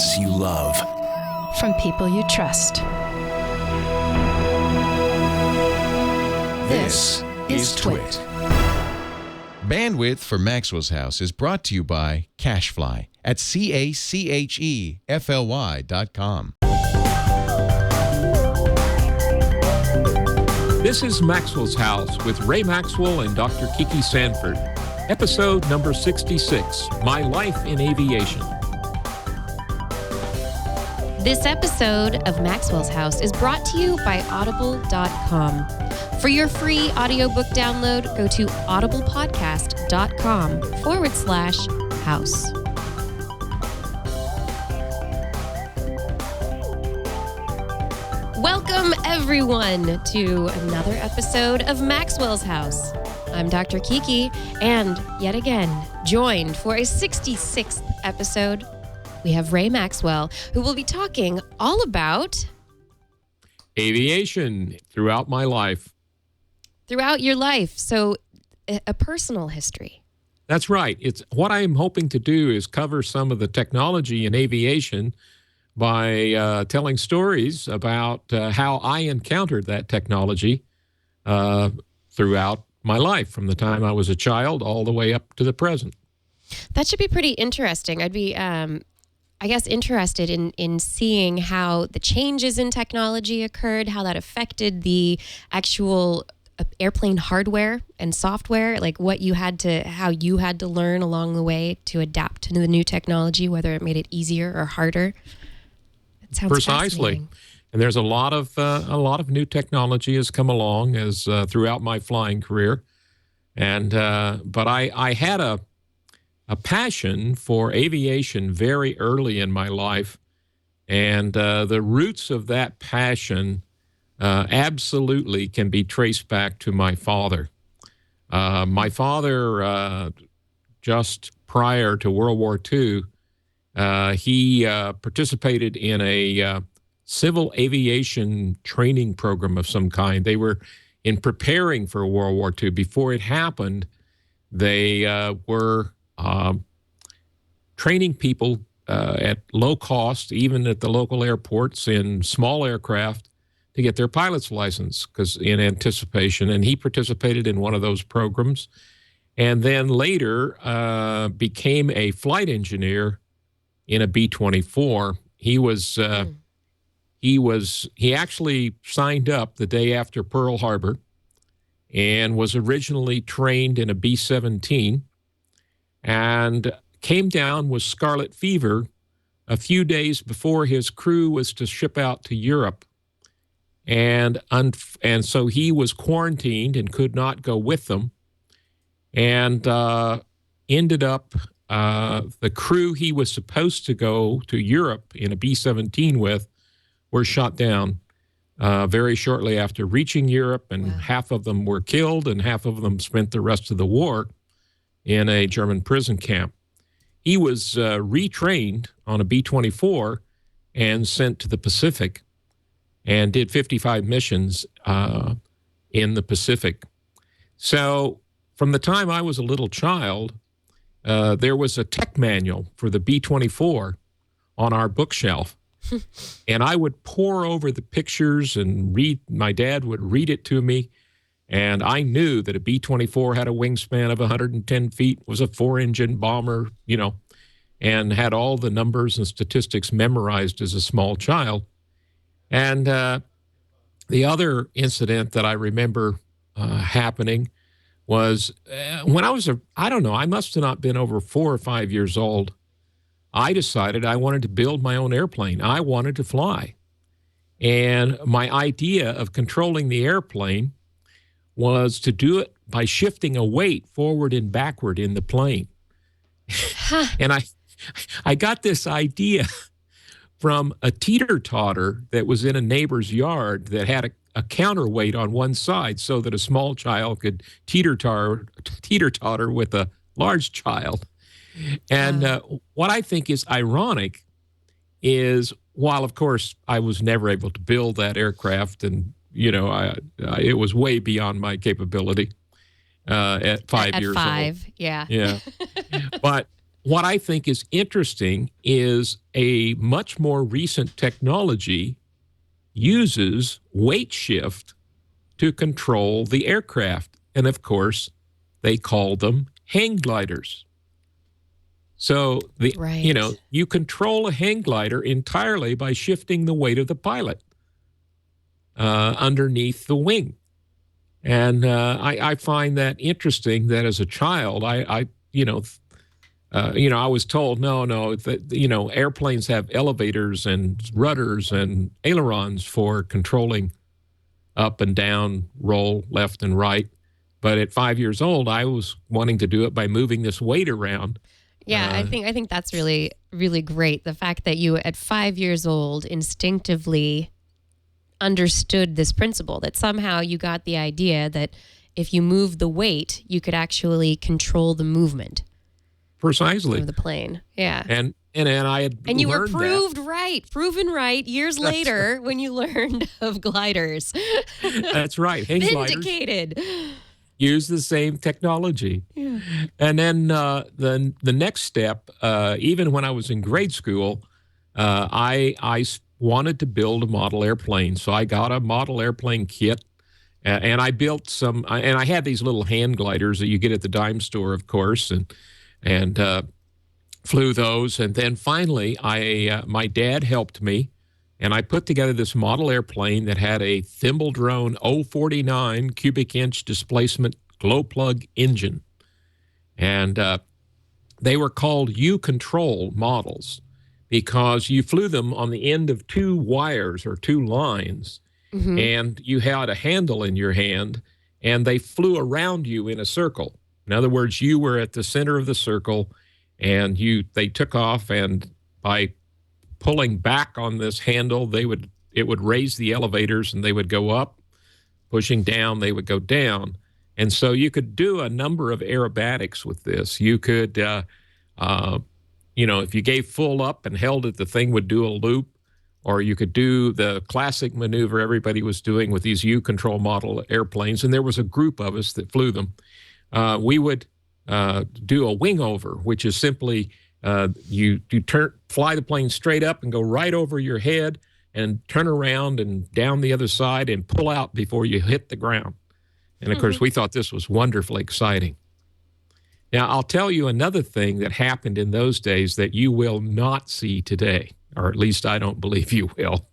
podcasts you love. From people you trust. This is Twit. Bandwidth for Maxwell's House is brought to you by CacheFly at CacheFly.com. This is Maxwell's House with Ray Maxwell and Dr. Kiki Sanford. Episode number 66, My Life in Aviation. This episode of Maxwell's House is brought to you by Audible.com. For your free audiobook download, go to audiblepodcast.com/house. Welcome, everyone, to another episode of Maxwell's House. I'm Dr. Kiki, and yet again, joined for a 66th episode, we have Ray Maxwell, who will be talking all about aviation throughout my life. Throughout your life, so a personal history. That's right. It's what I'm hoping to do is cover some of the technology in aviation by telling stories about how I encountered that technology throughout my life, from the time I was a child all the way up to the present. That should be pretty interesting. I'd be, I guess, interested in seeing how the changes in technology occurred, how that affected the actual airplane hardware and software, like how you had to learn along the way to adapt to the new technology, whether it made it easier or harder. It sounds Precisely. And there's a lot of new technology has come along as throughout my flying career, and but I had a passion for aviation very early in my life, and the roots of that passion absolutely can be traced back to my father. My father, just prior to World War II, he participated in a civil aviation training program of some kind. They were in preparing for World War II. Before it happened, they were training people at low cost, even at the local airports, in small aircraft to get their pilot's license, because in anticipation. And he participated in one of those programs, and then later became a flight engineer in a B-24. He actually signed up the day after Pearl Harbor and was originally trained in a B-17 and came down with scarlet fever a few days before his crew was to ship out to Europe. And so he was quarantined and could not go with them, and ended up, the crew he was supposed to go to Europe in a B-17 with were shot down very shortly after reaching Europe, and Wow. half of them were killed and half of them spent the rest of the war in a German prison camp. He was retrained on a B-24 and sent to the Pacific and did 55 missions in the Pacific. So from the time I was a little child, there was a tech manual for the B-24 on our bookshelf. And I would pore over the pictures and read. My dad would read it to me, and I knew that a B-24 had a wingspan of 110 feet, was a 4-engine bomber, and had all the numbers and statistics memorized as a small child. And the other incident that I remember happening was when I was, I must have not been over 4 or 5 years old. I decided I wanted to build my own airplane. I wanted to fly. And my idea of controlling the airplane was to do it by shifting a weight forward and backward in the plane. And I got this idea from a teeter-totter that was in a neighbor's yard that had a counterweight on one side so that a small child could teeter-totter with a large child. And what I think is ironic is, while, of course, I was never able to build that aircraft, and, it was way beyond my capability at 5 years old. Yeah. Yeah. But what I think is interesting is a much more recent technology uses weight shift to control the aircraft. And of course, they call them hang gliders. So you control a hang glider entirely by shifting the weight of the pilot underneath the wing. And I find that interesting that as a child, I was told, no, that, airplanes have elevators and rudders and ailerons for controlling up and down, roll left and right. But at 5 years old, I was wanting to do it by moving this weight around. Yeah, I think that's really, really great. The fact that you, at 5 years old, instinctively understood this principle, that somehow you got the idea that if you moved the weight, you could actually control the movement. Precisely. Of the plane. Yeah. And I had and you were learned proven right years later when you learned of gliders. That's right. Hang Vindicated. Gliders use the same technology. Yeah. And then the next step, even when I was in grade school, I wanted to build a model airplane. So I got a model airplane kit, and I built some, and I had these little hand gliders that you get at the dime store, of course, and flew those. And then finally, my dad helped me, and I put together this model airplane that had a thimble drone 049 cubic inch displacement glow plug engine. And they were called U-control models because you flew them on the end of two wires or two lines, and you had a handle in your hand, and they flew around you in a circle. In other words, you were at the center of the circle, and they took off, and by pulling back on this handle, it would raise the elevators, and they would go up. Pushing down, they would go down. And so you could do a number of aerobatics with this. You could, if you gave full up and held it, the thing would do a loop. Or you could do the classic maneuver everybody was doing with these U-control model airplanes, and there was a group of us that flew them. We would do a wing over, which is simply you fly the plane straight up and go right over your head and turn around and down the other side and pull out before you hit the ground. And, of course, we thought this was wonderfully exciting. Now, I'll tell you another thing that happened in those days that you will not see today, or at least I don't believe you will.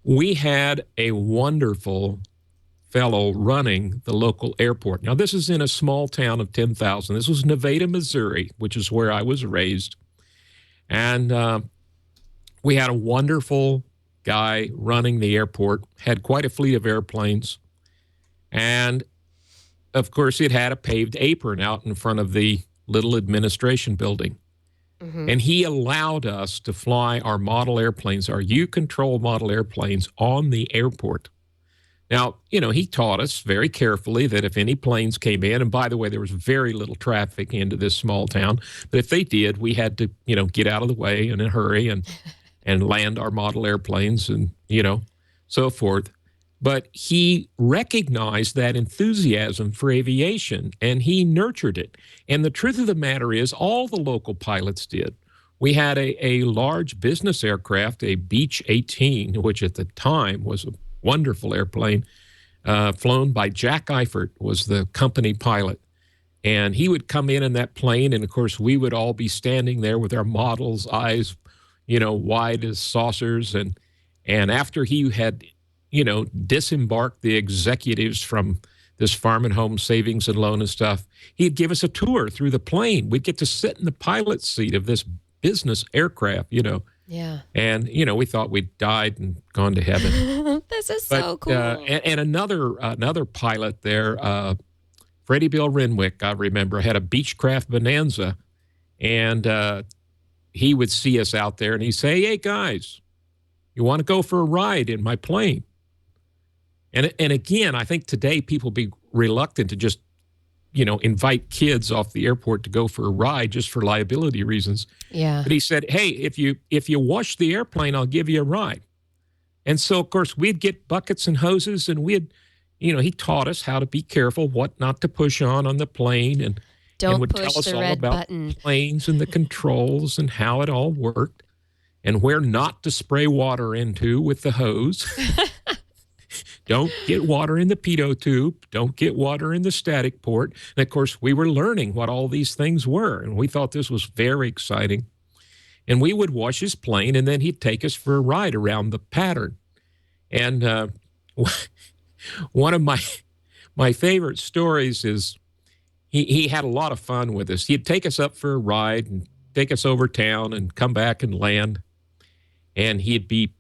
We had a wonderful fellow running the local airport. Now, this is in a small town of 10,000. This was Nevada, Missouri, which is where I was raised. And we had a wonderful guy running the airport, had quite a fleet of airplanes. And, of course, it had a paved apron out in front of the little administration building. And he allowed us to fly our model airplanes, our U-control model airplanes, on the airport. Now, he taught us very carefully that if any planes came in, and by the way, there was very little traffic into this small town, but if they did, we had to, get out of the way in a hurry and land our model airplanes and, so forth. But he recognized that enthusiasm for aviation, and he nurtured it. And the truth of the matter is, all the local pilots did. We had a large business aircraft, a Beech 18, which at the time was a wonderful airplane, flown by Jack Eifert, was the company pilot. And he would come in that plane, and, of course, we would all be standing there with our models' eyes, wide as saucers. And after he had disembark the executives from this farm and home savings and loan and stuff, he'd give us a tour through the plane. We'd get to sit in the pilot's seat of this business aircraft, Yeah. And, we thought we'd died and gone to heaven. This is so cool. And another pilot there, Freddie Bill Renwick, I remember, had a Beechcraft Bonanza, and he would see us out there, and he'd say, "Hey, guys, you want to go for a ride in my plane?" And again, I think today people be reluctant to just, invite kids off the airport to go for a ride just for liability reasons. Yeah. But he said, "Hey, if you wash the airplane, I'll give you a ride." And so, of course, we'd get buckets and hoses, and he taught us how to be careful, what not to push on the plane. Don't would push tell us the all red about button. planes and the controls and how it all worked and where not to spray water into with the hose. Don't get water in the pitot tube. Don't get water in the static port. And, of course, we were learning what all these things were, and we thought this was very exciting. And we would watch his plane, and then he'd take us for a ride around the pattern. And one of my favorite stories is he had a lot of fun with us. He'd take us up for a ride and take us over town and come back and land. And he'd be,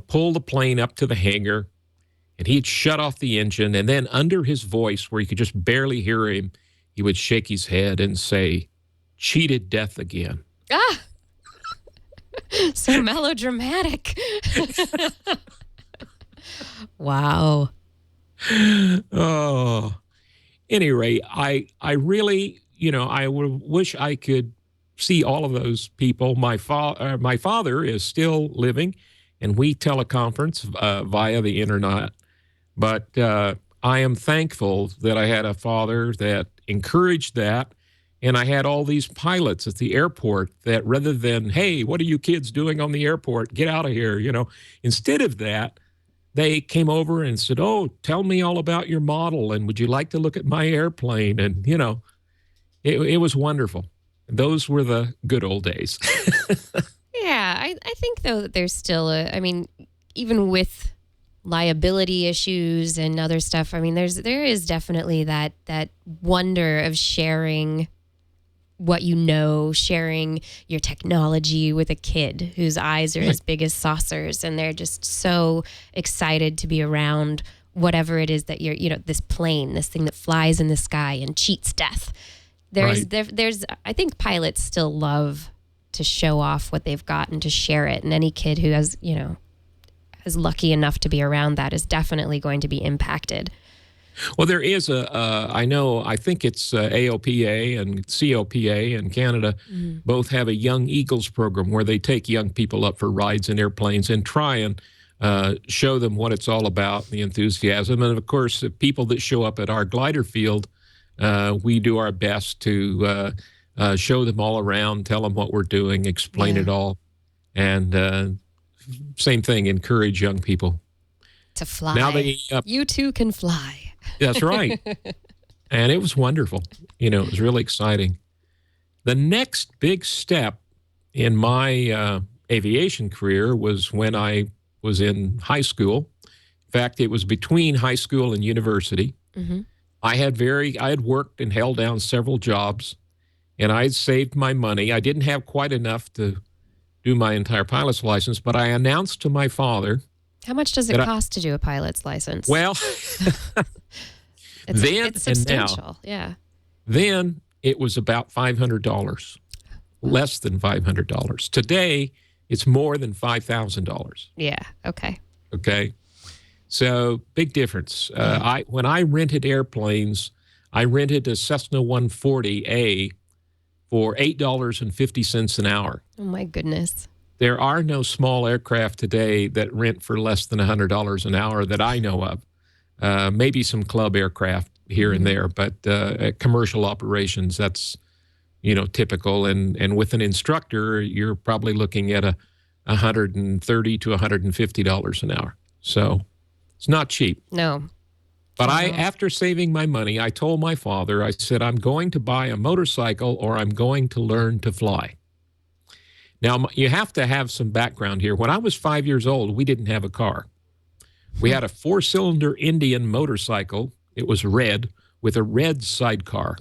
pull the plane up to the hangar, and he'd shut off the engine. And then under his voice, where you could just barely hear him, he would shake his head and say, "Cheated death again." Ah! So melodramatic. Wow. Oh, any rate, I really, I wish I could see all of those people. My father is still living, and we teleconference via the internet. But I am thankful that I had a father that encouraged that, and I had all these pilots at the airport that rather than, "Hey, what are you kids doing on the airport? Get out of here," instead of that, they came over and said, "Oh, tell me all about your model, and would you like to look at my airplane?" And, it was wonderful. Those were the good old days. Yeah, I think, though, that there's still even with liability issues and other stuff, there is definitely that wonder of sharing what sharing your technology with a kid whose eyes are as big as saucers, and they're just so excited to be around whatever it is that this plane, this thing that flies in the sky and cheats death. There's I think pilots still love to show off what they've got and to share it, and any kid who has is lucky enough to be around that is definitely going to be impacted. Well, there is I think it's AOPA and COPA in Canada both have a Young Eagles program where they take young people up for rides in airplanes and try and show them what it's all about, the enthusiasm. And, of course, the people that show up at our glider field, we do our best to show them all around, tell them what we're doing, explain it all. And same thing, encourage young people to fly. Now you too can fly. That's right. And it was wonderful. It was really exciting. The next big step in my aviation career was when I was in high school. In fact, it was between high school and university. Mm-hmm. I had worked and held down several jobs, and I had saved my money. I didn't have quite enough to do my entire pilot's license, but I announced to my father. How much does it cost to do a pilot's license? Well, it's substantial. Yeah. Then it was about $500, less than $500. Today, it's more than $5,000. Yeah. Okay. Okay. So big difference. When I rented airplanes, I rented a Cessna 140A for $8.50 an hour. Oh, my goodness. There are no small aircraft today that rent for less than $100 an hour that I know of. Maybe some club aircraft here and there, but at commercial operations, that's, typical. And with an instructor, you're probably looking at $130 to $150 an hour. So it's not cheap. No. But after saving my money, I told my father, I said, I'm going to buy a motorcycle or I'm going to learn to fly. Now, you have to have some background here. When I was 5 years old, we didn't have a car. We had a 4-cylinder Indian motorcycle. It was red with a red sidecar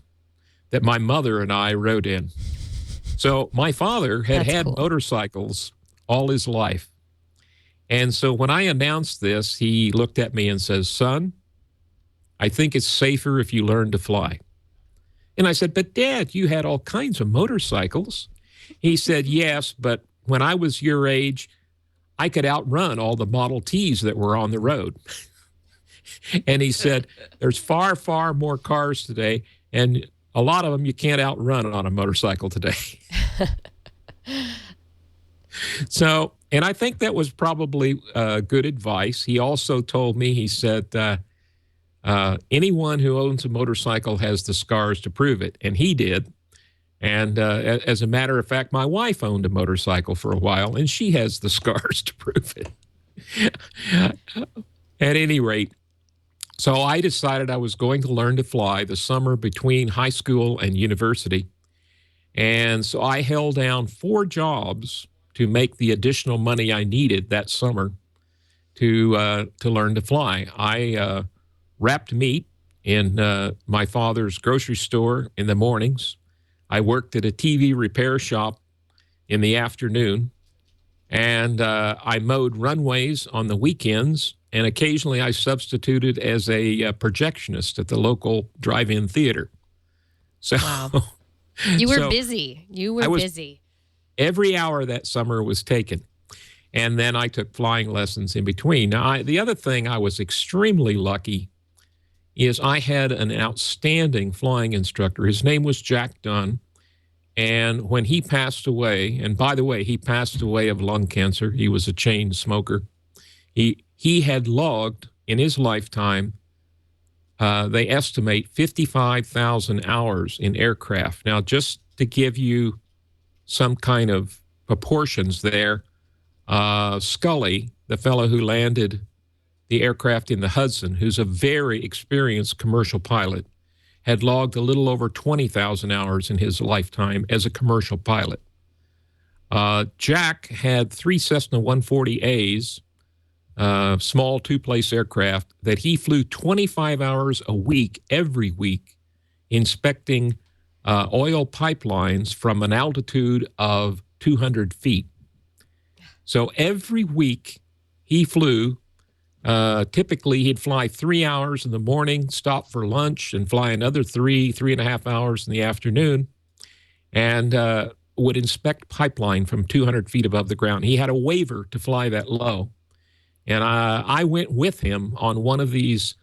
that my mother and I rode in. So my father had cool. motorcycles all his life. And so when I announced this, he looked at me and says, "Son, I think it's safer if you learn to fly." And I said, "But Dad, you had all kinds of motorcycles." He said, "Yes, but when I was your age, I could outrun all the Model Ts that were on the road." And he said, "There's far, far more cars today, and a lot of them you can't outrun on a motorcycle today." So, and I think that was probably good advice. He also told me, he said, Anyone who owns a motorcycle has the scars to prove it, and he did. And as a matter of fact, my wife owned a motorcycle for a while, and she has the scars to prove it. At any rate, so I decided I was going to learn to fly the summer between high school and university. And so I held down 4 jobs to make the additional money I needed that summer to learn to fly. I wrapped meat in my father's grocery store in the mornings. I worked at a TV repair shop in the afternoon, and I mowed runways on the weekends, and occasionally I substituted as a projectionist at the local drive-in theater. So Wow. You were so busy. You were busy. every hour that summer was taken. And then I took flying lessons in between. Now, the other thing I was extremely lucky is I had an outstanding flying instructor. His name was Jack Dunn. And when he passed away, and by the way, he passed away of lung cancer. He was a chain smoker. He had logged in his lifetime, they estimate 55,000 hours in aircraft. Now, just to give you some kind of proportions there, Scully, the fellow who landed the aircraft in the Hudson, who's a very experienced commercial pilot, had logged a little over 20,000 hours in his lifetime as a commercial pilot. Jack had 3 Cessna 140As, small 2-place aircraft, that he flew 25 hours a week, every week, inspecting oil pipelines from an altitude of 200 feet. So every week he flew. Typically, he'd fly 3 hours in the morning, stop for lunch, and fly another 3.5 hours in the afternoon, and would inspect pipeline from 200 feet above the ground. He had a waiver to fly that low. And I went with him on one of these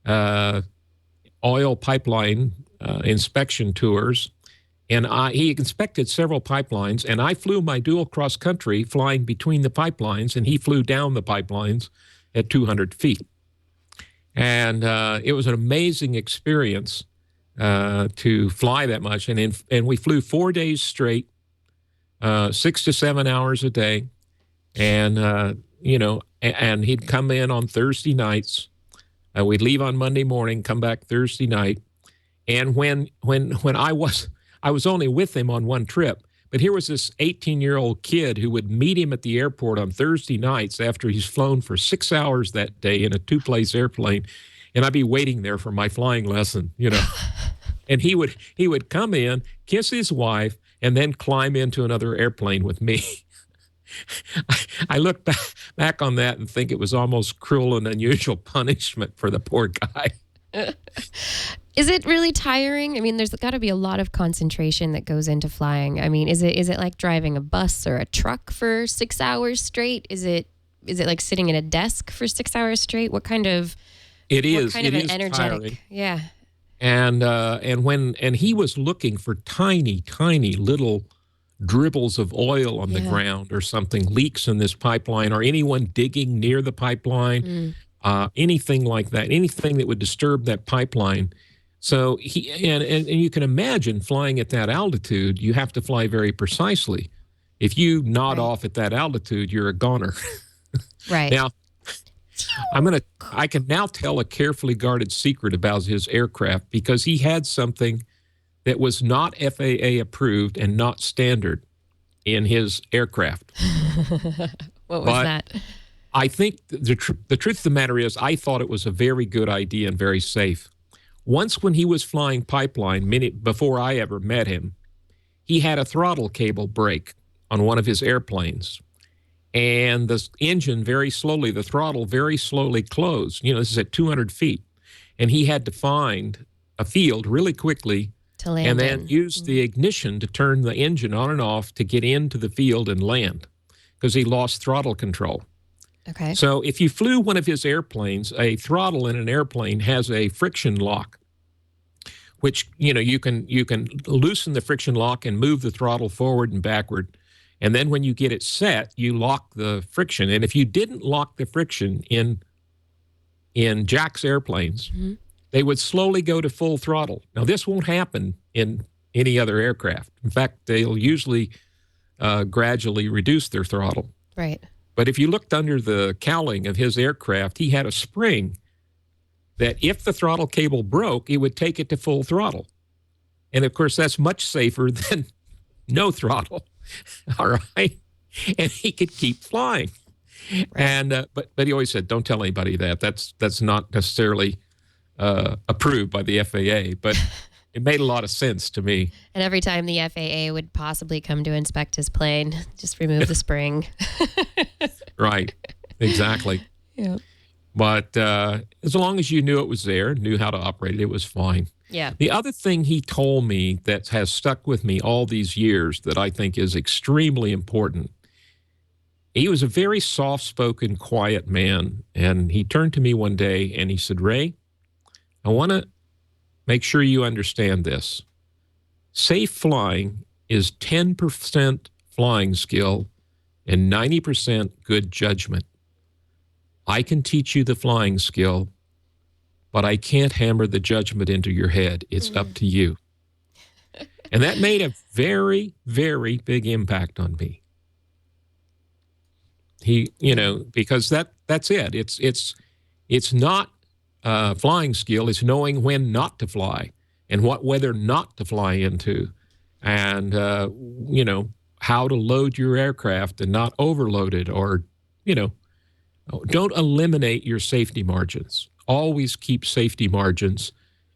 oil pipeline inspection tours. And he inspected several pipelines, and I flew my dual cross country flying between the pipelines, and he flew down the pipelines at 200 feet. And it was an amazing experience to fly that much. And we flew 4 days straight, 6 to 7 hours a day. And, and he'd come in on Thursday nights. We'd leave on Monday morning, come back Thursday night. And when I was only with him on one trip, but here was this 18-year-old kid who would meet him at the airport on Thursday nights after he's flown for 6 hours that day in a 2-place airplane, and I'd be waiting there for my flying lesson, And he would come in, kiss his wife, and then climb into another airplane with me. I look back on that and think it was almost cruel and unusual punishment for the poor guy. Is it really tiring? I mean, there's got to be a lot of concentration that goes into flying. I mean, is it like driving a bus or a truck for 6 hours straight? Is it like sitting at a desk for 6 hours straight? What kind of it is? What kind it of is an energetic? tiring. Yeah. And he was looking for tiny little dribbles of oil on the ground or something, leaks in this pipeline, or anyone digging near the pipeline, anything like that, anything that would disturb that pipeline. So and you can imagine flying at that altitude, you have to fly very precisely. If you nod off at that altitude, you're a goner. Right. Now, I can now tell a carefully guarded secret about his aircraft, because he had something that was not FAA approved and not standard in his aircraft. What was that? I think the truth of the matter is, I thought it was a very good idea and very safe. Once when he was flying pipeline, before I ever met him, he had a throttle cable break on one of his airplanes. And the engine the throttle very slowly closed. This is at 200 feet. And he had to find a field really quickly to land and then use the ignition to turn the engine on and off to get into the field and land, because he lost throttle control. Okay. So if you flew one of his airplanes, a throttle in an airplane has a friction lock, which, you can loosen the friction lock and move the throttle forward and backward. And then when you get it set, you lock the friction. And if you didn't lock the friction in Jack's airplanes, they would slowly go to full throttle. Now, this won't happen in any other aircraft. In fact, they'll usually gradually reduce their throttle. Right. But if you looked under the cowling of his aircraft, he had a spring that if the throttle cable broke, it would take it to full throttle. And of course, that's much safer than no throttle. All right. And he could keep flying. Right. And but he always said, don't tell anybody that. That's not necessarily approved by the FAA, but it made a lot of sense to me. And every time the FAA would possibly come to inspect his plane, just remove the spring. Right. Exactly. Yeah. But as long as you knew it was there, knew how to operate it, it was fine. Yeah. The other thing he told me that has stuck with me all these years that I think is extremely important, he was a very soft-spoken, quiet man. And he turned to me one day and he said, Ray, I want to make sure you understand this. Safe flying is 10% flying skill and 90% good judgment. I can teach you the flying skill, but I can't hammer the judgment into your head. It's up to you. And that made a very, very big impact on me. He, because that's it. It's not flying skill. It's knowing when not to fly and what weather not to fly into, and how to load your aircraft and not overload it, or don't eliminate your safety margins. Always keep safety margins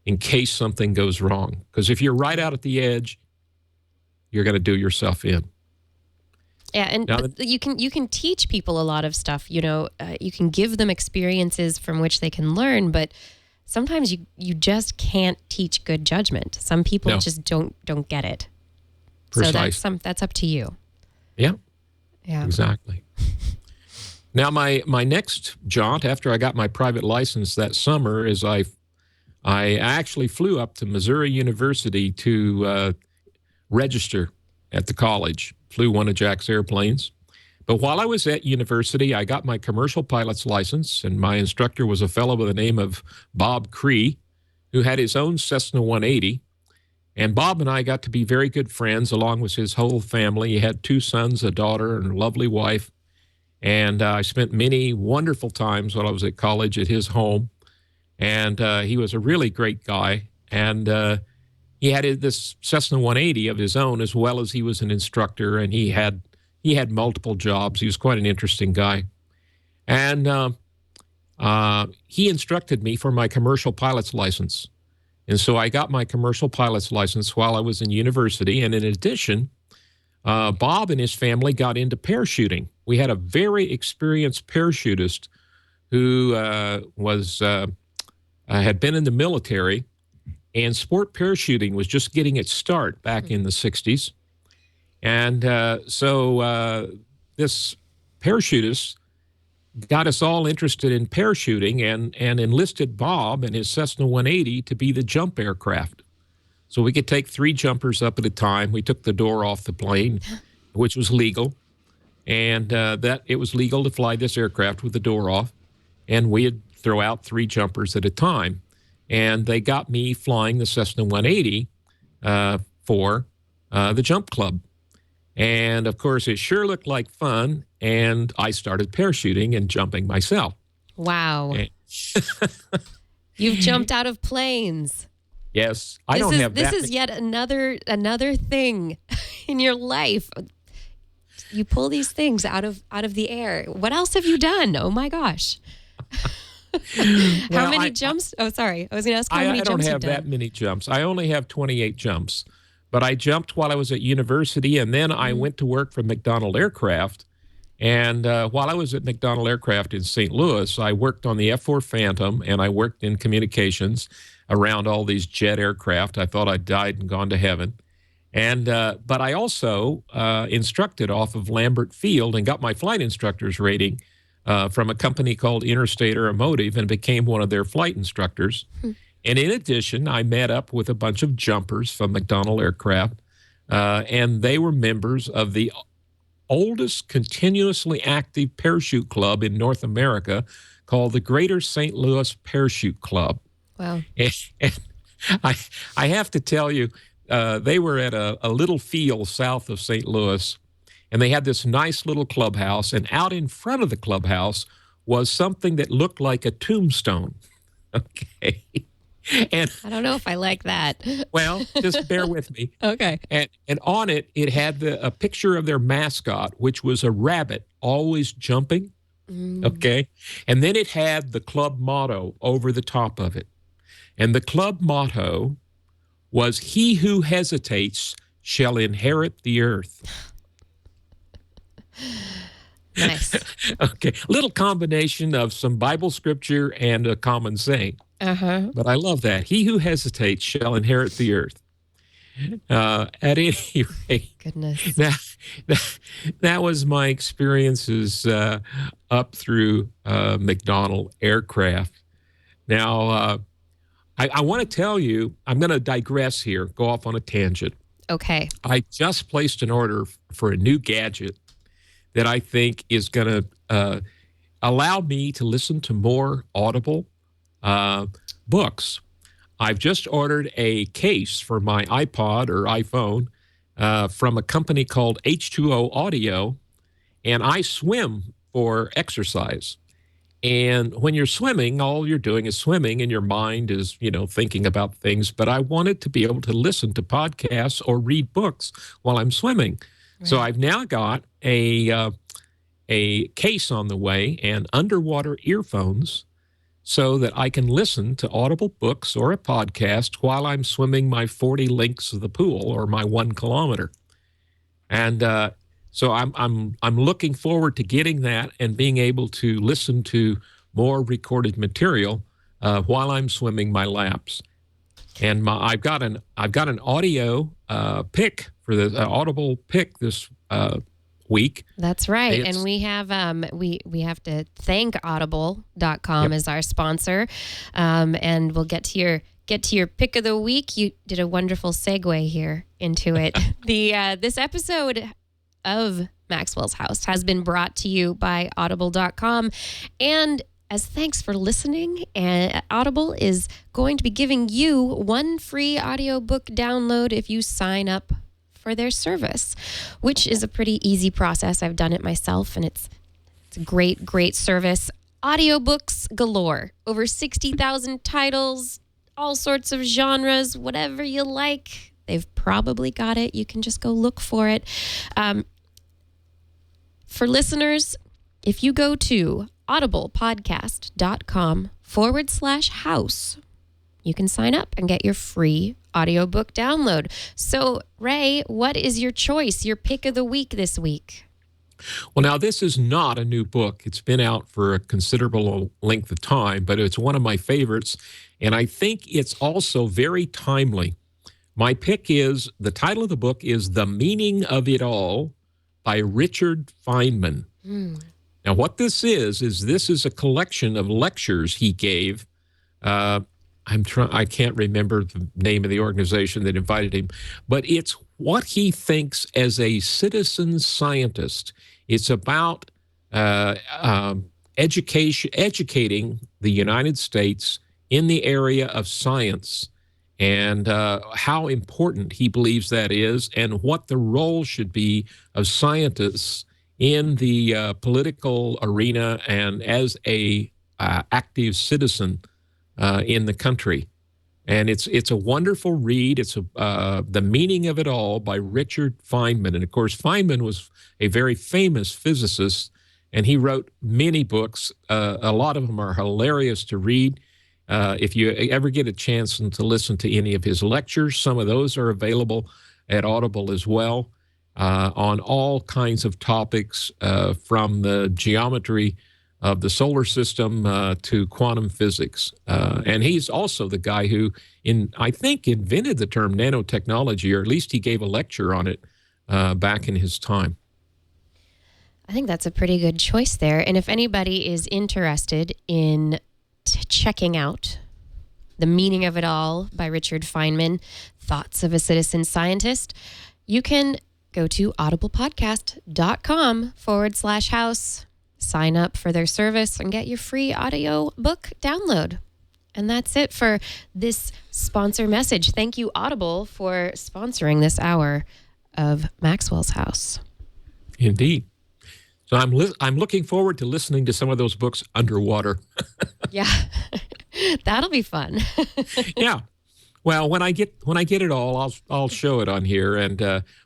in case something goes wrong. Because if you're right out at the edge, you're going to do yourself in. Yeah, and you can teach people a lot of stuff. You can give them experiences from which they can learn, but sometimes you just can't teach good judgment. Some people just don't get it. Precise. So that's up to you. Yeah. Yeah. Exactly. Now, my next jaunt after I got my private license that summer is I actually flew up to Missouri University to register at the college, flew one of Jack's airplanes. But while I was at university, I got my commercial pilot's license, and my instructor was a fellow by the name of Bob Cree, who had his own Cessna 180. And Bob and I got to be very good friends, along with his whole family. He had 2 sons, a daughter, and a lovely wife. And I spent many wonderful times while I was at college at his home. And he was a really great guy. And he had this Cessna 180 of his own, as well as he was an instructor. And he had multiple jobs. He was quite an interesting guy. And he instructed me for my commercial pilot's license. And so I got my commercial pilot's license while I was in university. And in addition, Bob and his family got into parachuting. We had a very experienced parachutist who had been in the military, and sport parachuting was just getting its start back in the 60s. And so this parachutist got us all interested in parachuting and enlisted Bob and his Cessna 180 to be the jump aircraft. So we could take 3 jumpers up at a time. We took the door off the plane, which was legal. And that it was legal to fly this aircraft with the door off. And we'd throw out 3 jumpers at a time. And they got me flying the Cessna 180 for the jump club. And, of course, it sure looked like fun. And I started parachuting and jumping myself. Wow. You've jumped out of planes. Yes. I don't have that. This is yet another thing in your life. You pull these things out of the air. What else have you done? Oh, my gosh. How many jumps? Sorry. I was going to ask how many jumps I don't have that many jumps. I only have 28 jumps. But I jumped while I was at university, and then I went to work for McDonnell Aircraft. And while I was at McDonnell Aircraft in St. Louis, I worked on the F-4 Phantom, and I worked in communications around all these jet aircraft. I thought I'd died and gone to heaven. And but I also instructed off of Lambert Field and got my flight instructor's rating from a company called Interstate Aeromotive and became one of their flight instructors. And in addition, I met up with a bunch of jumpers from McDonnell Aircraft, and they were members of the oldest continuously active parachute club in North America called the Greater St. Louis Parachute Club. Wow. And I have to tell you, they were at a little field south of St. Louis, and they had this nice little clubhouse, and out in front of the clubhouse was something that looked like a tombstone. Okay. And I don't know if I like that. well, just bear with me. Okay. And on it, it had a picture of their mascot, which was a rabbit always jumping. Okay. And then it had the club motto over the top of it. And the club motto was, "He who hesitates shall inherit the earth." Nice. Okay. Little combination of some Bible scripture and a common saying. Uh-huh. But I love that. He who hesitates shall inherit the earth. At any rate, Goodness. that was my experiences up through McDonnell Aircraft. Now, I want to tell you, I'm going to digress here, go off on a tangent. Okay. I just placed an order for a new gadget that I think is going to allow me to listen to more Audible books. I've just ordered a case for my iPod or iPhone from a company called H2O Audio, and I swim for exercise. And when you're swimming, all you're doing is swimming, and your mind is, thinking about things. But I wanted to be able to listen to podcasts or read books while I'm swimming. Right. So I've now got a case on the way and underwater earphones so that I can listen to Audible books or a podcast while I'm swimming my 40 lengths of the pool or my 1 kilometer. And so I'm looking forward to getting that and being able to listen to more recorded material while I'm swimming my laps. And I've got an audio pick for the Audible pick this week. That's right. And we have we have to thank audible.com as our sponsor. And we'll get to your pick of the week. You did a wonderful segue here into it. This episode of Maxwell's House has been brought to you by audible.com, and as thanks for listening, Audible is going to be giving you 1 free audiobook download if you sign up for their service, which is a pretty easy process. I've done it myself, and it's a great service. Audiobooks galore. Over 60,000 titles, all sorts of genres, whatever you like. They've probably got it. You can just go look for it. For listeners, if you go to audiblepodcast.com/house, you can sign up and get your free audiobook download. So, Ray, what is your choice, your pick of the week this week? Well, now, this is not a new book. It's been out for a considerable length of time, but it's one of my favorites, and I think it's also very timely. My pick is, the title of the book is The Meaning of It All by Richard Fineman. Now, what this is this is a collection of lectures he gave. I can't remember the name of the organization that invited him, but it's what he thinks as a citizen scientist. It's about educating the United States in the area of science and how important he believes that is, and what the role should be of scientists in the political arena and as a active citizen in the country. And it's a wonderful read. It's The Meaning of It All by Richard Fineman. And of course, Fineman was a very famous physicist, and he wrote many books. A lot of them are hilarious to read. If you ever get a chance to listen to any of his lectures, some of those are available at Audible as well, on all kinds of topics, from the geometry of the solar system to quantum physics. And he's also the guy who, I think, invented the term nanotechnology, or at least he gave a lecture on it back in his time. I think that's a pretty good choice there. And if anybody is interested in checking out The Meaning of It All by Richard Fineman, Thoughts of a Citizen Scientist, you can go to audiblepodcast.com/house, sign up for their service, and get your free audio book download. And that's it for this sponsor message. Thank you, Audible, for sponsoring this hour of Maxwell's House. Indeed. So I'm looking forward to listening to some of those books underwater. Yeah, that'll be fun. Yeah. Well, when I get it all, I'll show it on here. And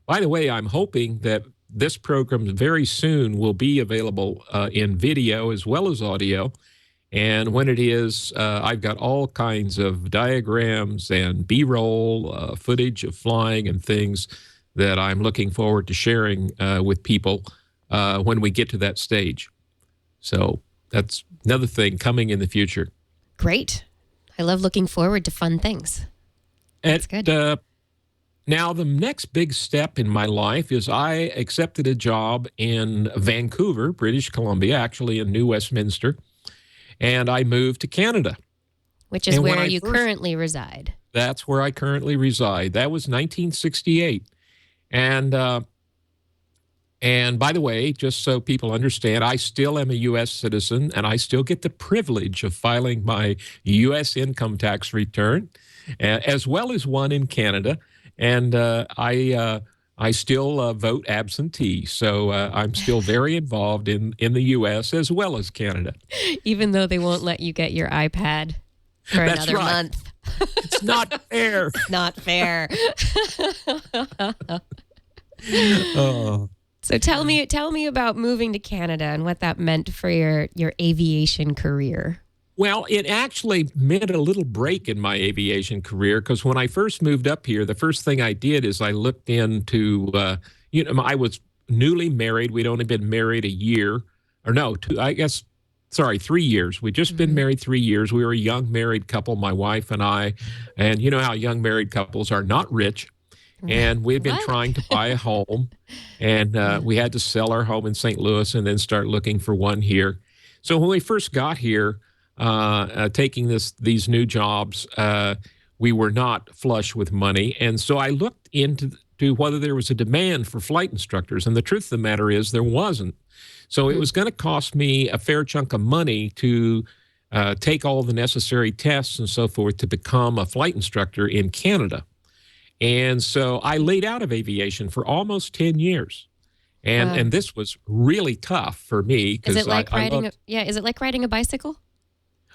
by the way, I'm hoping that this program very soon will be available in video as well as audio. And when it is, I've got all kinds of diagrams and B-roll footage of flying and things that I'm looking forward to sharing with people when we get to that stage. So that's another thing coming in the future. Great. I love looking forward to fun things. That's good. Now, the next big step in my life is I accepted a job in Vancouver, British Columbia, actually in New Westminster, and I moved to Canada. Which is where you currently reside. That's where I currently reside. That was 1968. And by the way, just so people understand, I still am a U.S. citizen, and I still get the privilege of filing my U.S. income tax return, as well as one in Canada. And I still vote absentee, so I'm still very involved in the U.S. as well as Canada. Even though they won't let you get your iPad for That's another right. month. It's not fair. It's not fair. Oh. So tell me about moving to Canada and what that meant for your aviation career. Well, it actually meant a little break in my aviation career because when I first moved up here, the first thing I did is I looked into, I was newly married. We'd only been married a year, or no, 3 years. We'd just been married 3 years. We were a young married couple, my wife and I. And you know how young married couples are not rich. And we'd been trying to buy a home. And we had to sell our home in St. Louis and then start looking for one here. So when we first got here, taking these new jobs, we were not flush with money. And so I looked into whether there was a demand for flight instructors. And the truth of the matter is there wasn't. So it was going to cost me a fair chunk of money to take all the necessary tests and so forth to become a flight instructor in Canada. And so I laid out of aviation for almost 10 years. And this was really tough for me. Is it like is it like riding a bicycle?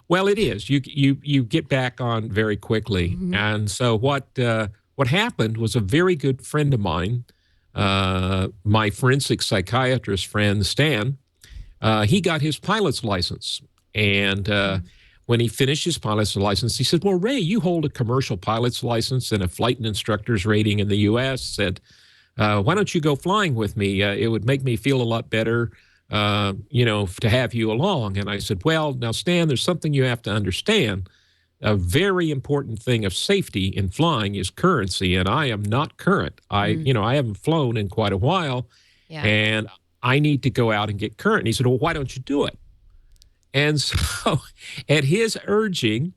Well, it is. You get back on very quickly. Mm-hmm. And so what happened was a very good friend of mine, my forensic psychiatrist friend, Stan, he got his pilot's license. And when he finished his pilot's license, he said, well, Ray, you hold a commercial pilot's license and a flight instructor's rating in the U.S. Said, why don't you go flying with me? It would make me feel a lot better, to have you along. And I said, well, now, Stan, there's something you have to understand. A very important thing of safety in flying is currency, and I am not current. I haven't flown in quite a while, and I need to go out and get current. And he said, well, why don't you do it? And so at his urging,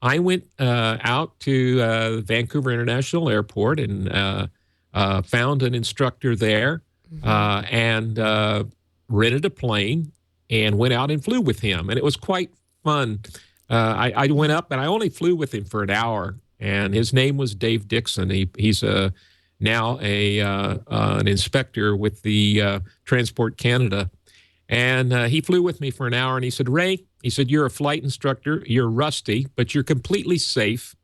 I went out to Vancouver International Airport and found an instructor there and rented a plane and went out and flew with him. And it was quite fun. I went up and I only flew with him for an hour. And his name was Dave Dixon. He's now an inspector with the Transport Canada. And he flew with me for an hour, and he said, Ray, he said, you're a flight instructor. You're rusty, but you're completely safe.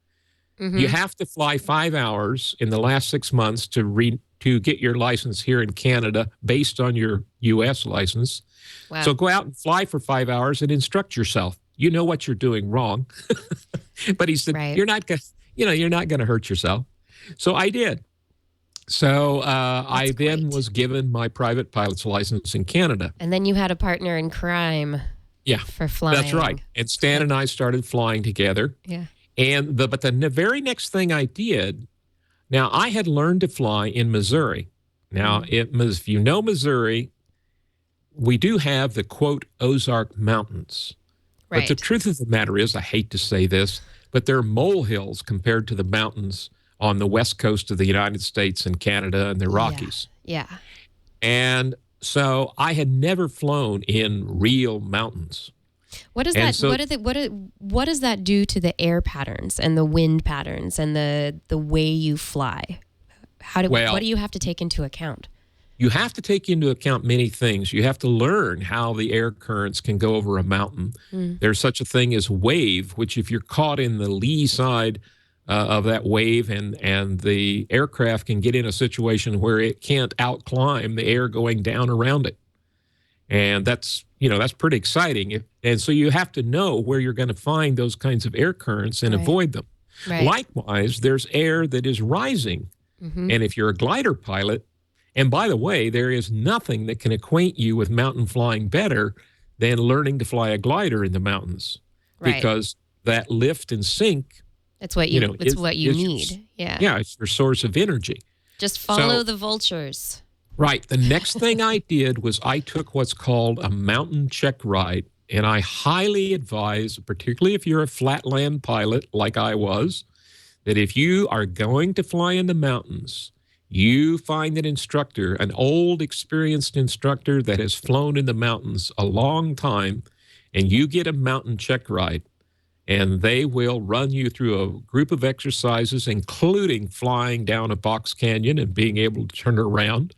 Mm-hmm. You have to fly 5 hours in the last 6 months to get your license here in Canada based on your U.S. license. Wow. So go out and fly for 5 hours and instruct yourself. You know what you're doing wrong. But he said, you're not going to hurt yourself. So I did. So I then was given my private pilot's license in Canada. And then you had a partner in crime for flying. That's right. And Stan and I started flying together. Yeah. And but the very next thing I did, now I had learned to fly in Missouri. Now, if you know Missouri, we do have the, quote, Ozark Mountains. Right. But the truth of the matter is, I hate to say this, but they're molehills compared to the mountains on the west coast of the United States and Canada and the Rockies. Yeah. And so I had never flown in real mountains. What does And that so- what does that do to the air patterns and the wind patterns and the way you fly? What do you have to take into account? You have to take into account many things. You have to learn how the air currents can go over a mountain. There's such a thing as wave, which if you're caught in the lee side of that wave and the aircraft can get in a situation where it can't outclimb the air going down around it. And that's pretty exciting. And so you have to know where you're going to find those kinds of air currents and avoid them. Right. Likewise, there's air that is rising. And if you're a glider pilot, and by the way, there is nothing that can acquaint you with mountain flying better than learning to fly a glider in the mountains, Right. because that lift and sink, It's what you is need. Yeah. it's your source of energy. Just follow the vultures. Right. The next thing I did was I took what's called a mountain check ride, and I highly advise, particularly if you're a flatland pilot like I was, that if you are going to fly in the mountains, you find an instructor, an old, experienced instructor that has flown in the mountains a long time, and you get a mountain check ride, and they will run you through a group of exercises, including flying down a box canyon and being able to turn around,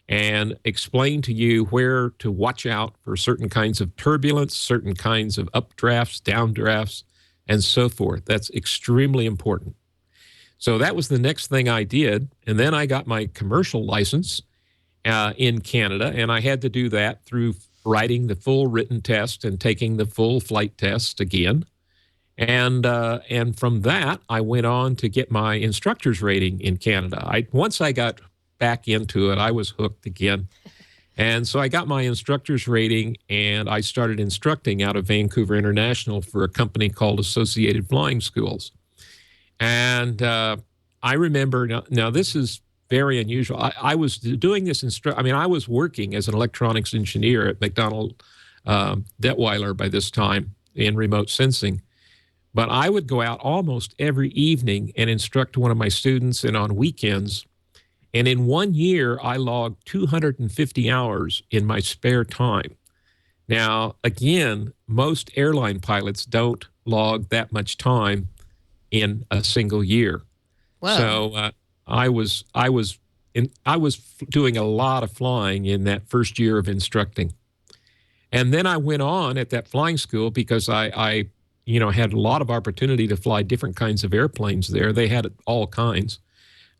and explain to you where to watch out for certain kinds of turbulence, certain kinds of updrafts, downdrafts, and so forth. That's extremely important. So that was the next thing I did. And then I got my commercial license in Canada, and I had to do that through writing the full written test and taking the full flight test again. And from that, I went on to get my instructor's rating in Canada. Once I got back into it, I was hooked again. And so I got my instructor's rating, and I started instructing out of Vancouver International for a company called Associated Flying Schools. And I remember, now this is very unusual. I was doing this I was working as an electronics engineer at McDonnell Detweiler by this time in remote sensing. But I would go out almost every evening and instruct one of my students, and on weekends. And in 1 year, I logged 250 hours in my spare time. Now, again, most airline pilots don't log that much time in a single year. Whoa. So I was doing a lot of flying in that first year of instructing. And then I went on at that flying school because I had a lot of opportunity to fly different kinds of airplanes there. They had all kinds.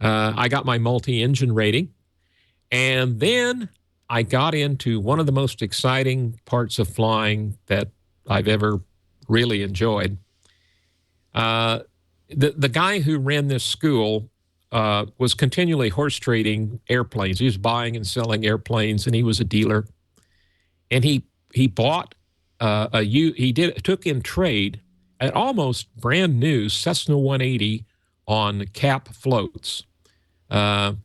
I got my multi-engine rating. And then I got into one of the most exciting parts of flying that I've ever really enjoyed. The guy who ran this school was continually horse trading airplanes. He was buying and selling airplanes, and he was a dealer. And he bought took in trade an almost brand new Cessna 180 on cap floats. And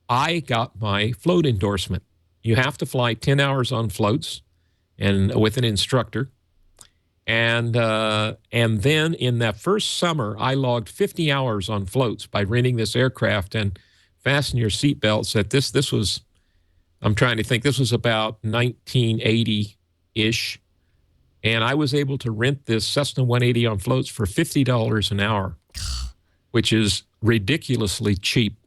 I got my float endorsement. You have to fly 10 hours on floats and with an instructor. And then in that first summer, I logged 50 hours on floats by renting this aircraft. And fasten your seatbelts. This was, I'm trying to think, this was about 1980-ish. And I was able to rent this Cessna 180 on floats for $50 an hour, which is ridiculously cheap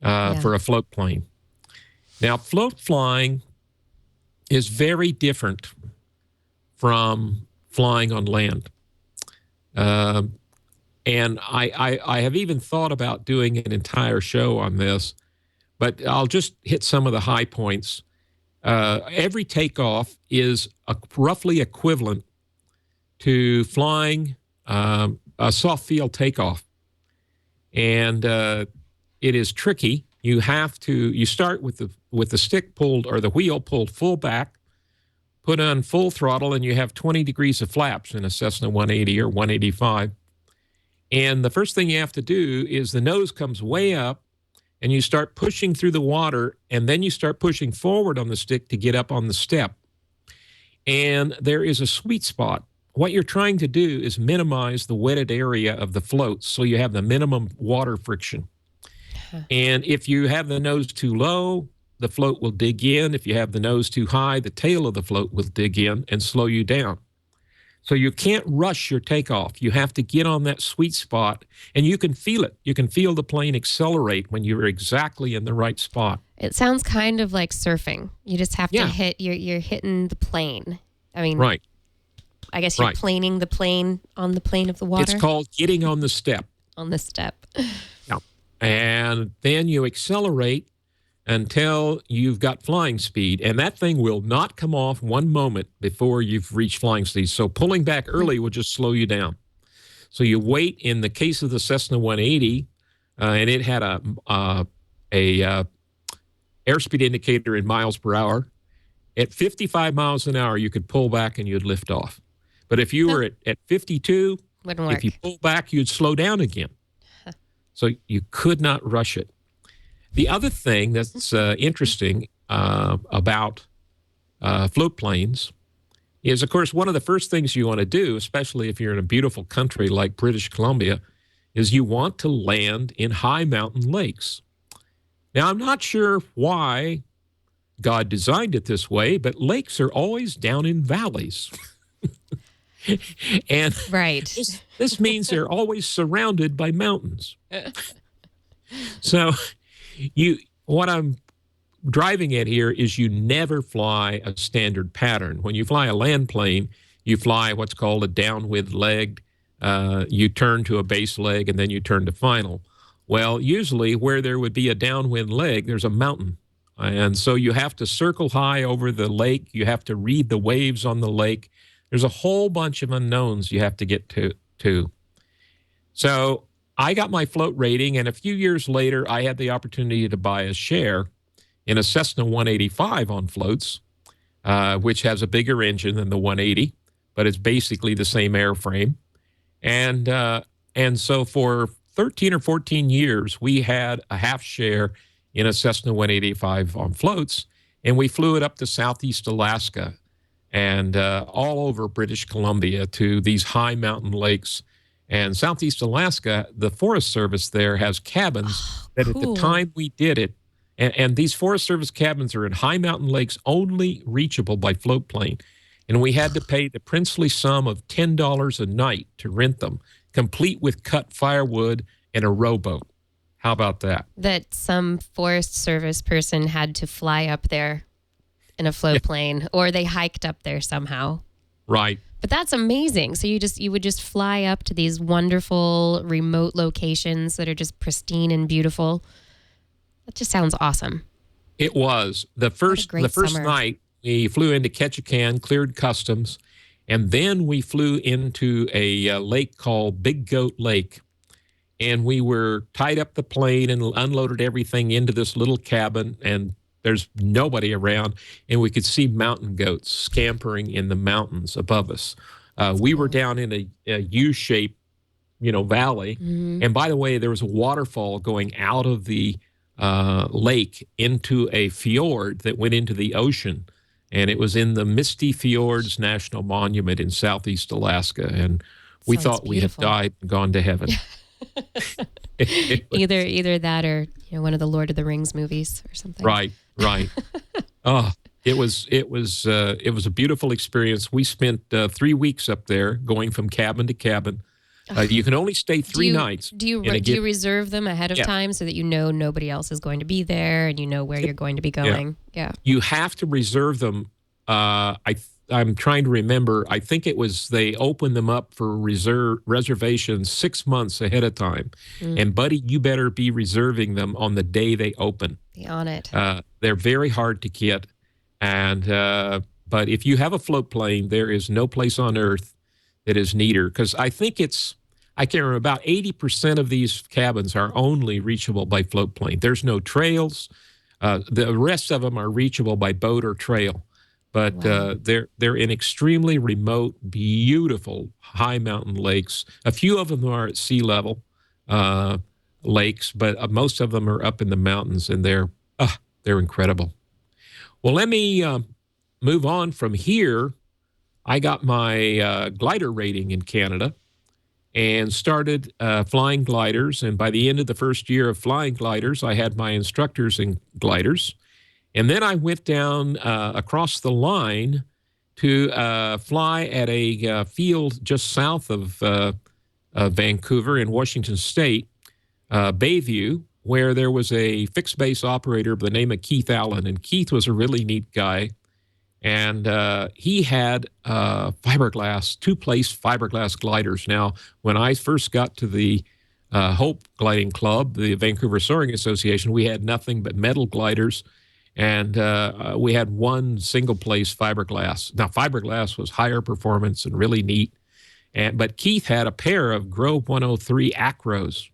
for a float plane. Now, float flying is very different from flying on land. And I have even thought about doing an entire show on this, but I'll just hit some of the high points. Every takeoff is roughly equivalent to flying a soft field takeoff. And it is tricky. You start with the stick pulled or the wheel pulled full back, put on full throttle, and you have 20 degrees of flaps in a Cessna 180 or 185. And the first thing you have to do is the nose comes way up, and you start pushing through the water, and then you start pushing forward on the stick to get up on the step. And there is a sweet spot. What you're trying to do is minimize the wetted area of the floats so you have the minimum water friction. And if you have the nose too low, the float will dig in. If you have the nose too high, the tail of the float will dig in and slow you down. So you can't rush your takeoff. You have to get on that sweet spot, and you can feel it. You can feel the plane accelerate when you're exactly in the right spot. It sounds kind of like surfing. You just have to hit, you're hitting the plane. I mean, right. I guess you're planing the plane on the plane of the water. It's called getting on the step. On the step. Yeah. And then you accelerate until you've got flying speed, and that thing will not come off one moment before you've reached flying speed. So pulling back early will just slow you down. So you wait. In the case of the Cessna 180, and it had a airspeed indicator in miles per hour. At 55 miles an hour, you could pull back and you'd lift off. But if you were at 52, wouldn't work. If you pull back, you'd slow down again. So you could not rush it. The other thing that's interesting about float planes is, of course, one of the first things you want to do, especially if you're in a beautiful country like British Columbia, is you want to land in high mountain lakes. Now, I'm not sure why God designed it this way, but lakes are always down in valleys. And this means they're always surrounded by mountains. So what I'm driving at here is you never fly a standard pattern. When you fly a land plane, you fly what's called a downwind leg. You turn to a base leg, and then you turn to final. Well, usually where there would be a downwind leg, there's a mountain. And so you have to circle high over the lake. You have to read the waves on the lake. There's a whole bunch of unknowns you have to get to. So I got my float rating, and a few years later, I had the opportunity to buy a share in a Cessna 185 on floats, which has a bigger engine than the 180, but it's basically the same airframe. And so for 13 or 14 years, we had a half share in a Cessna 185 on floats, and we flew it up to Southeast Alaska and all over British Columbia to these high mountain lakes. And Southeast Alaska, the Forest Service there has cabins that at the time we did it, and these Forest Service cabins are in high mountain lakes only reachable by float plane. And we had to pay the princely sum of $10 a night to rent them, complete with cut firewood and a rowboat. How about that? That some Forest Service person had to fly up there in a float plane, or they hiked up there somehow. Right. But that's amazing. So you would just fly up to these wonderful remote locations that are just pristine and beautiful. That just sounds awesome. It was. The first night we flew into Ketchikan, cleared customs, and then we flew into a lake called Big Goat Lake. And we were tied up the plane and unloaded everything into this little cabin, and there's nobody around, and we could see mountain goats scampering in the mountains above us. We were down in a U-shaped, valley. Mm-hmm. And by the way, there was a waterfall going out of the lake into a fjord that went into the ocean. And it was in the Misty Fjords National Monument in Southeast Alaska. And we thought we had died and gone to heaven. Either that or one of the Lord of the Rings movies or something. Right. Oh, it was a beautiful experience. We spent 3 weeks up there, going from cabin to cabin. You can only stay three nights. Do you reserve them ahead of time so that nobody else is going to be there and you know where you're going to be going? Yeah. You have to reserve them. I'm trying to remember. I think it was they opened them up for reservations 6 months ahead of time. And buddy, you better be reserving them on the day they open. Be on it. They're very hard to get. But if you have a float plane, there is no place on earth that is neater, because I think I can't remember, about 80% of these cabins are only reachable by float plane. There's no trails. The rest of them are reachable by boat or trail. But they're in extremely remote, beautiful, high mountain lakes. A few of them are at sea level lakes, but most of them are up in the mountains, and they're incredible. Well, let me move on from here. I got my glider rating in Canada and started flying gliders. And by the end of the first year of flying gliders, I had my instructors in gliders. And then I went down across the line to fly at a field just south of Vancouver in Washington State, Bayview, where there was a fixed base operator by the name of Keith Allen. And Keith was a really neat guy. And he had fiberglass, two-place fiberglass gliders. Now, when I first got to the Hope Gliding Club, the Vancouver Soaring Association, we had nothing but metal gliders. And we had one single-place fiberglass. Now, fiberglass was higher performance and really neat. But Keith had a pair of Grove 103 Acros.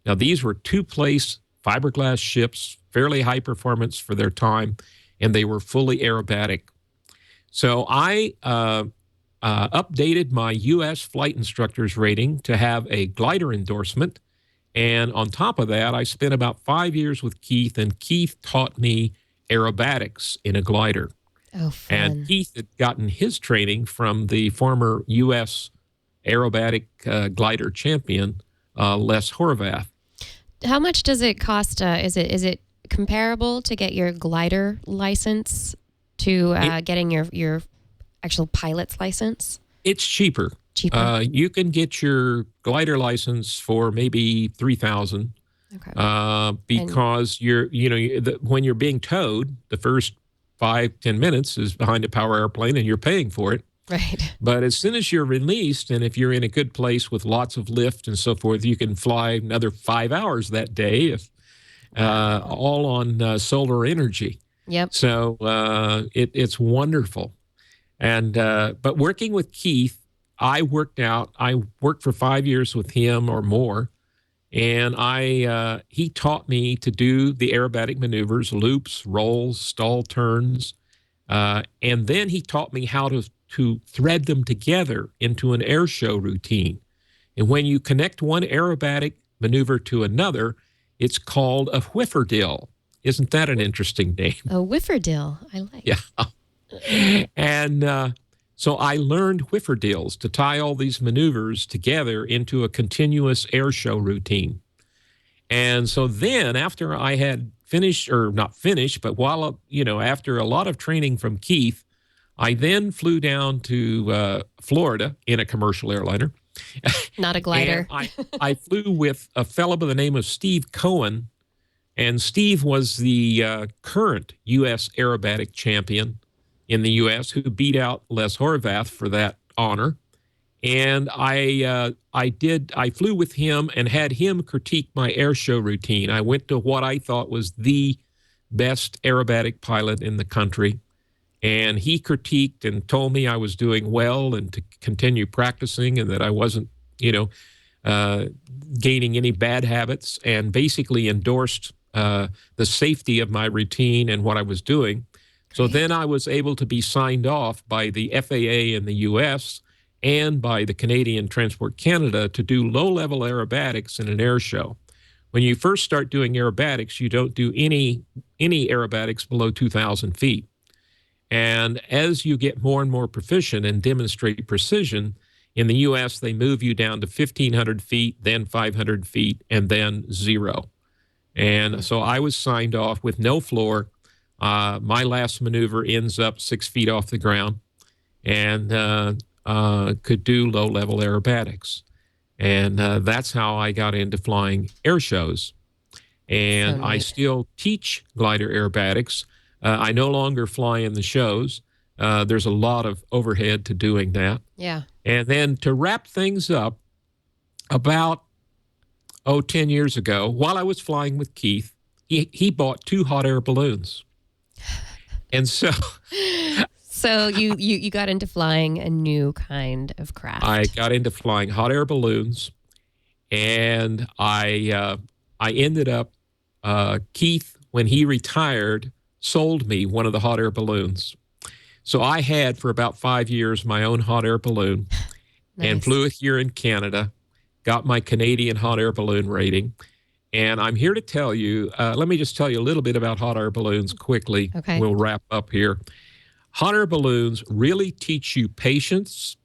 Now, these were two-place fiberglass ships, fairly high performance for their time, and they were fully aerobatic. So I updated my U.S. flight instructor's rating to have a glider endorsement. And on top of that, I spent about 5 years with Keith, and Keith taught me aerobatics in a glider. Oh, fun. And Keith had gotten his training from the former U.S. aerobatic glider champion, Les Horvath. How much does it cost? Is it comparable to get your glider license to getting your actual pilot's license? It's cheaper. You can get your glider license for maybe $3,000. Okay. Because when you're being towed, the first 5-10 minutes is behind a power airplane, and you're paying for it. Right. But as soon as you're released, and if you're in a good place with lots of lift and so forth, you can fly another 5 hours that day, all on solar energy. Yep. So it's wonderful. And but working with Keith, I worked for 5 years with him or more, and he taught me to do the aerobatic maneuvers, loops, rolls, stall turns, and then he taught me how to thread them together into an air show routine. And when you connect one aerobatic maneuver to another, it's called a whifferdille. Isn't that an interesting name? A whifferdille. I like. Yeah. And so I learned whifferdills to tie all these maneuvers together into a continuous air show routine. And so then after I had finished, or not finished, but after a lot of training from Keith, I then flew down to Florida in a commercial airliner. Not a glider. I flew with a fellow by the name of Steve Cohen, and Steve was the current U.S. aerobatic champion in the U.S. who beat out Les Horvath for that honor. And I flew with him and had him critique my air show routine. I went to what I thought was the best aerobatic pilot in the country. And he critiqued and told me I was doing well and to continue practicing, and that I wasn't, gaining any bad habits, and basically endorsed the safety of my routine and what I was doing. So then I was able to be signed off by the FAA in the U.S. and by the Canadian Transport Canada to do low-level aerobatics in an air show. When you first start doing aerobatics, you don't do any aerobatics below 2,000 feet. And as you get more and more proficient and demonstrate precision, in the U.S., they move you down to 1,500 feet, then 500 feet, and then 0. And so I was signed off with no floor. My last maneuver ends up 6 feet off the ground, and could do low-level aerobatics. And that's how I got into flying air shows. And So I neat. still teach glider aerobatics. I no longer fly in the shows. There's a lot of overhead to doing that. Yeah. And then to wrap things up, about 10 years ago, while I was flying with Keith, he bought 2 hot air balloons. And so So you got into flying a new kind of craft. I got into flying hot air balloons, and I ended up, Keith, when he retired, sold me one of the hot air balloons. So I had for about 5 years my own hot air balloon and Nice. flew it here in Canada, got my Canadian hot air balloon rating. And I'm here to tell you, let me just tell you a little bit about hot air balloons quickly. Okay. We'll wrap up here. Hot air balloons really teach you patience,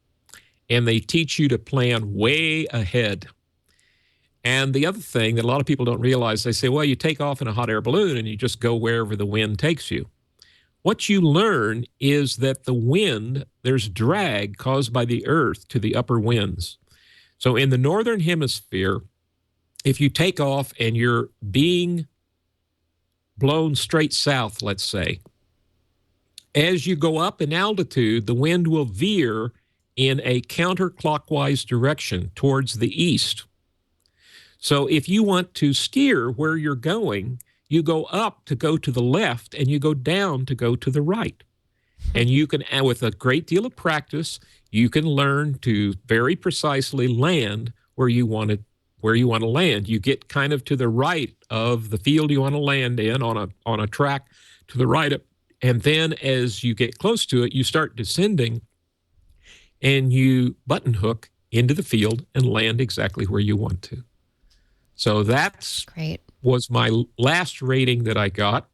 and they teach you to plan way ahead. And the other thing that a lot of people don't realize, they say, well, you take off in a hot air balloon and you just go wherever the wind takes you. what you learn is that the wind, there's drag caused by the earth to the upper winds. So in the northern hemisphere, if you take off and you're being blown straight south, let's say, as you go up in altitude, the wind will veer in a counterclockwise direction towards the east. So if you want to steer where you're going, you go up to go to the left and you go down to go to the right. And you can, with a great deal of practice, you can learn to very precisely land where you want to land. You get kind of to the right of the field you want to land in on a track to the right of, and then as you get close to it, you start descending and you button hook into the field and land exactly where you want to. So that's great. Was my last rating that I got.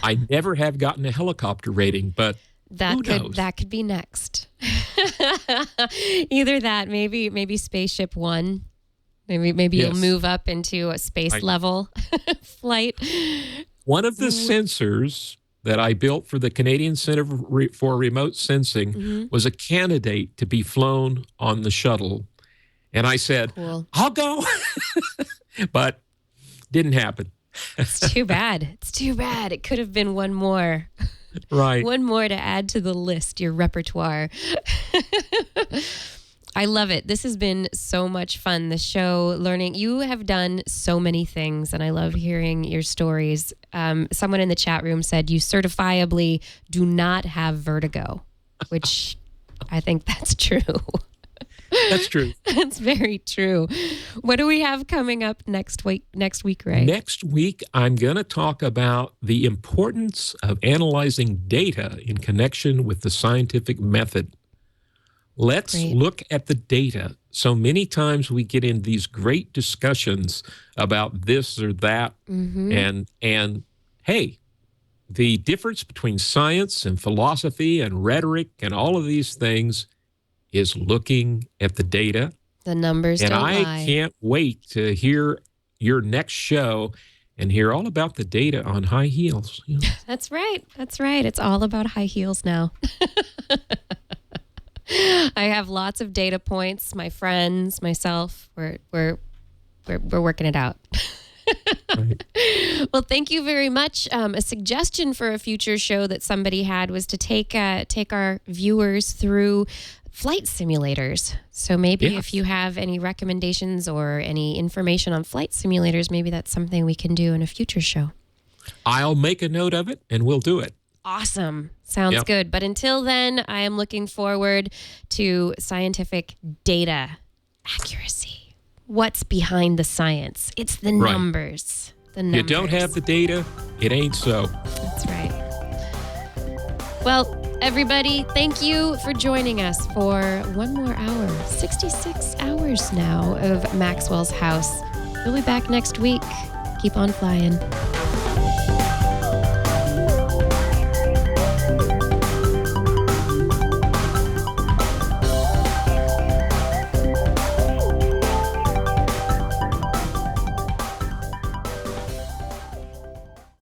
I never have gotten a helicopter rating, but who knows? That could be next. Either that, maybe Spaceship One. Maybe Yes. you'll move up into a space level flight. One of the sensors that I built for the Canadian Center for Remote Sensing was a candidate to be flown on the shuttle. And I said, Cool. I'll go. But didn't happen. It's too bad. It's too bad. It could have been one more. Right. One more to add to the list, your repertoire. I love it. This has been so much fun. The show, learning. You have done so many things, and I love hearing your stories. Someone in the chat room said you certifiably do not have vertigo, which I think that's true. That's true. That's very true. What do we have coming up next week, Ray? Next week, I'm going to talk about the importance of analyzing data in connection with the scientific method. Let's look at the data. So many times we get in these great discussions about this or that. And hey, the difference between science and philosophy and rhetoric and all of these things is looking at the data. The numbers and don't I lie. can't wait to hear your next show and hear all about the data on high heels. You know? That's right. That's right. It's all about high heels now. I have lots of data points. My friends, myself, we're working it out. Right. Well, thank you very much. A suggestion for a future show that somebody had was to take our viewers through flight simulators. So maybe if you have any recommendations or any information on flight simulators, maybe that's something we can do in a future show. I'll make a note of it and we'll do it. Awesome. Sounds good. But until then, I am looking forward to scientific data accuracy. What's behind the science? It's the numbers. The numbers. You don't have the data, it ain't so. That's right. Well, everybody, thank you for joining us for one more hour, 66 hours now of Maxwell's House. We'll be back next week. Keep on flying.